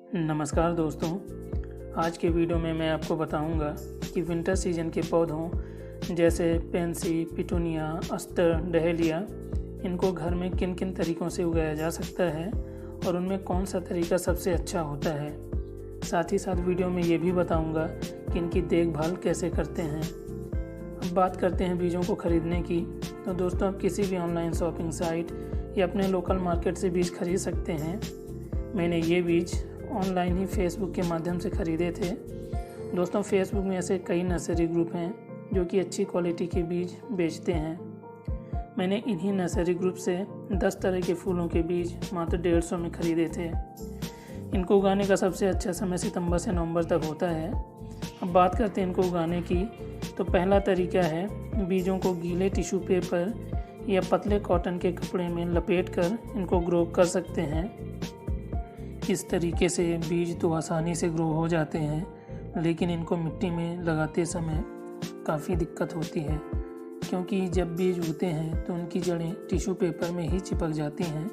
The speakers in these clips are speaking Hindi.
नमस्कार दोस्तों, आज के वीडियो में मैं आपको बताऊंगा कि विंटर सीजन के पौधों जैसे पेंसी, पिटूनिया, अस्टर, डहेलिया इनको घर में किन किन तरीक़ों से उगाया जा सकता है और उनमें कौन सा तरीका सबसे अच्छा होता है। साथ ही साथ वीडियो में ये भी बताऊंगा कि इनकी देखभाल कैसे करते हैं। अब बात करते हैं बीजों को ख़रीदने की, तो दोस्तों आप किसी भी ऑनलाइन शॉपिंग साइट या अपने लोकल मार्केट से बीज खरीद सकते हैं। मैंने ये बीज ऑनलाइन ही फेसबुक के माध्यम से ख़रीदे थे। दोस्तों फेसबुक में ऐसे कई नर्सरी ग्रुप हैं जो कि अच्छी क्वालिटी के बीज बेचते हैं। मैंने इन्हीं नर्सरी ग्रुप से 10 तरह के फूलों के बीज मात्र 150 में ख़रीदे थे। इनको उगाने का सबसे अच्छा समय सितंबर से नवंबर तक होता है। अब बात करते हैं इनको उगाने की, तो पहला तरीका है बीजों को गीले टिश्यू पेपर या पतले कॉटन के कपड़े में लपेट कर इनको ग्रो कर सकते हैं। इस तरीके से बीज तो आसानी से ग्रो हो जाते हैं, लेकिन इनको मिट्टी में लगाते समय काफ़ी दिक्कत होती है, क्योंकि जब बीज उगते हैं तो उनकी जड़ें टिश्यू पेपर में ही चिपक जाती हैं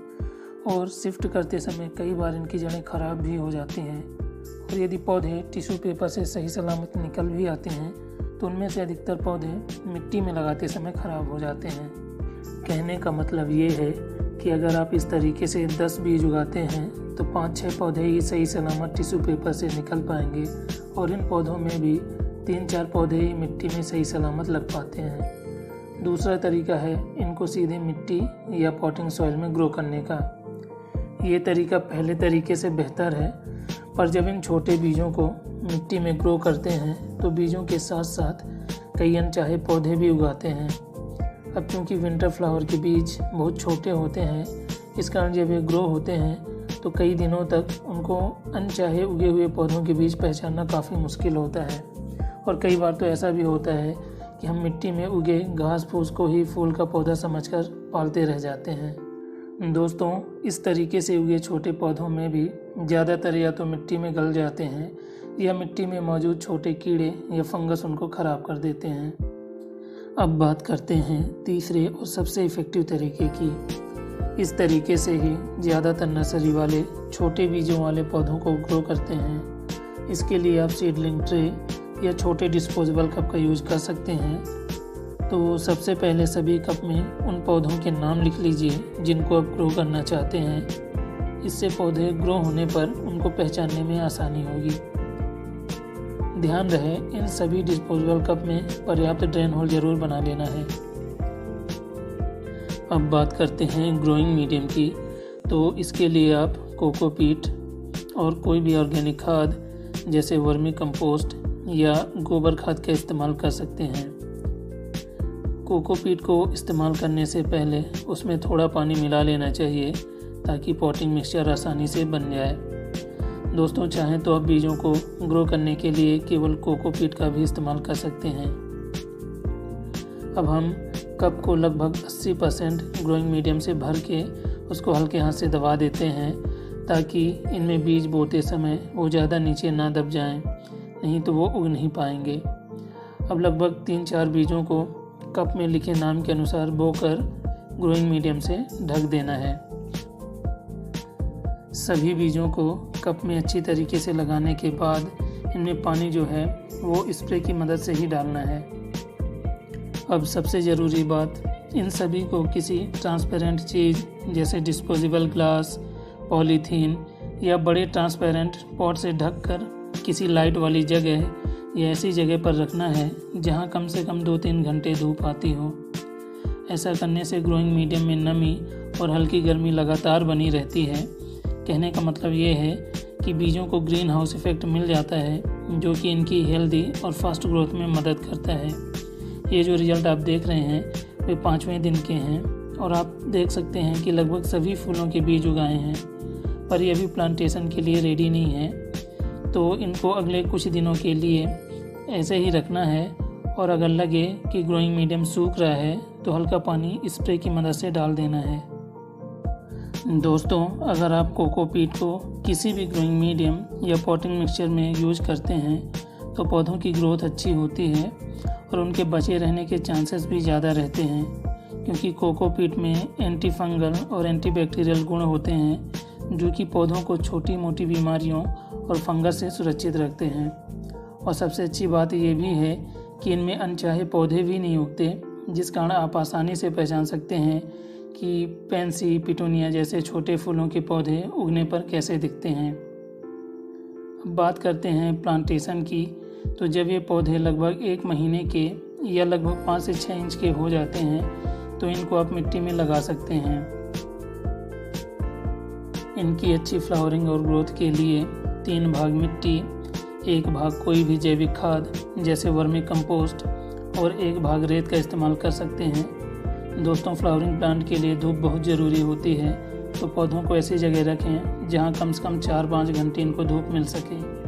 और शिफ्ट करते समय कई बार इनकी जड़ें ख़राब भी हो जाती हैं। और यदि पौधे टिश्यू पेपर से सही सलामत निकल भी आते हैं तो उनमें से अधिकतर पौधे मिट्टी में लगाते समय ख़राब हो जाते हैं। कहने का मतलब ये है कि अगर आप इस तरीके से 10 बीज उगाते हैं तो 5-6 पौधे ही सही सलामत टिश्यू पेपर से निकल पाएंगे और इन पौधों में भी 3-4 पौधे ही मिट्टी में सही सलामत लग पाते हैं। दूसरा तरीका है इनको सीधे मिट्टी या पॉटिंग सॉइल में ग्रो करने का। ये तरीका पहले तरीके से बेहतर है, पर जब इन छोटे बीजों को मिट्टी में ग्रो करते हैं तो बीजों के साथ साथ कई अनचाहे पौधे भी उगाते हैं। अब क्योंकि विंटर फ्लावर के बीज बहुत छोटे होते हैं, इस कारण जब ये ग्रो होते हैं तो कई दिनों तक उनको अनचाहे उगे हुए पौधों के बीज पहचानना काफ़ी मुश्किल होता है। और कई बार तो ऐसा भी होता है कि हम मिट्टी में उगे घास फूस को ही फूल का पौधा समझकर पालते रह जाते हैं। दोस्तों इस तरीके से उगे छोटे पौधों में भी ज़्यादातर या तो मिट्टी में गल जाते हैं या मिट्टी में मौजूद छोटे कीड़े या फंगस उनको ख़राब कर देते हैं। अब बात करते हैं तीसरे और सबसे इफ़ेक्टिव तरीके की। इस तरीके से ही ज़्यादातर नर्सरी वाले छोटे बीजों वाले पौधों को ग्रो करते हैं। इसके लिए आप सीडलिंग ट्रे या छोटे डिस्पोजेबल कप का यूज कर सकते हैं। तो सबसे पहले सभी कप में उन पौधों के नाम लिख लीजिए जिनको आप ग्रो करना चाहते हैं। इससे पौधे ग्रो होने पर उनको पहचानने में आसानी होगी। ध्यान रहे इन सभी डिस्पोजेबल कप में पर्याप्त ड्रेन होल जरूर बना लेना है। अब बात करते हैं ग्रोइंग मीडियम की, तो इसके लिए आप कोकोपीट और कोई भी ऑर्गेनिक खाद जैसे वर्मी कंपोस्ट या गोबर खाद का इस्तेमाल कर सकते हैं। कोकोपीट को इस्तेमाल करने से पहले उसमें थोड़ा पानी मिला लेना चाहिए ताकि पॉटिंग मिक्सचर आसानी से बन जाए। दोस्तों चाहें तो आप बीजों को ग्रो करने के लिए केवल कोकोपीट का भी इस्तेमाल कर सकते हैं। अब हम कप को लगभग 80% ग्रोइंग मीडियम से भर के उसको हल्के हाथ से दबा देते हैं ताकि इनमें बीज बोते समय वो ज़्यादा नीचे ना दब जाएं, नहीं तो वो उग नहीं पाएंगे। अब लगभग 3-4 बीजों को कप में लिखे नाम के अनुसार बोकर ग्रोइंग मीडियम से ढक देना है। सभी बीजों को कप में अच्छी तरीके से लगाने के बाद इनमें पानी जो है वो स्प्रे की मदद से ही डालना है। अब सबसे ज़रूरी बात, इन सभी को किसी ट्रांसपेरेंट चीज़ जैसे डिस्पोजेबल ग्लास, पॉलीथीन या बड़े ट्रांसपेरेंट पॉट से ढककर किसी लाइट वाली जगह या ऐसी जगह पर रखना है जहां कम से कम 2-3 घंटे धूप आती हो। ऐसा करने से ग्रोइंग मीडियम में नमी और हल्की गर्मी लगातार बनी रहती है। कहने का मतलब ये है कि बीजों को ग्रीन हाउस इफ़ेक्ट मिल जाता है, जो कि इनकी हेल्दी और फास्ट ग्रोथ में मदद करता है। ये जो रिज़ल्ट आप देख रहे हैं वे 5वें दिन के हैं और आप देख सकते हैं कि लगभग सभी फूलों के बीज उगाए हैं, पर ये अभी प्लांटेशन के लिए रेडी नहीं है। तो इनको अगले कुछ दिनों के लिए ऐसे ही रखना है और अगर लगे कि ग्रोइंग मीडियम सूख रहा है तो हल्का पानी स्प्रे की मदद से डाल देना है। दोस्तों अगर आप कोकोपीट को किसी भी ग्रोइंग मीडियम या पॉटिंग मिक्सचर में यूज करते हैं तो पौधों की ग्रोथ अच्छी होती है और उनके बचे रहने के चांसेस भी ज़्यादा रहते हैं, क्योंकि कोकोपीट में एंटी फंगल और एंटी बैक्टीरियल गुण होते हैं जो कि पौधों को छोटी मोटी बीमारियों और फंगस से सुरक्षित रखते हैं। और सबसे अच्छी बात ये भी है कि इनमें अनचाहे पौधे भी नहीं उगते, जिस कारण आप आसानी से पहचान सकते हैं कि पेंसी, पिटूनिया जैसे छोटे फूलों के पौधे उगने पर कैसे दिखते हैं। अब बात करते हैं प्लांटेशन की। तो जब ये पौधे लगभग 1 महीने के या लगभग 5 से 6 इंच के हो जाते हैं तो इनको आप मिट्टी में लगा सकते हैं। इनकी अच्छी फ्लावरिंग और ग्रोथ के लिए 3 भाग मिट्टी, 1 भाग कोई भी जैविक खाद जैसे वर्मी कंपोस्ट और 1 भाग रेत का इस्तेमाल कर सकते हैं। दोस्तों, फ्लावरिंग प्लांट के लिए धूप बहुत ज़रूरी होती है, तो पौधों को ऐसी जगह रखें जहां कम से कम 4-5 घंटे इनको धूप मिल सके।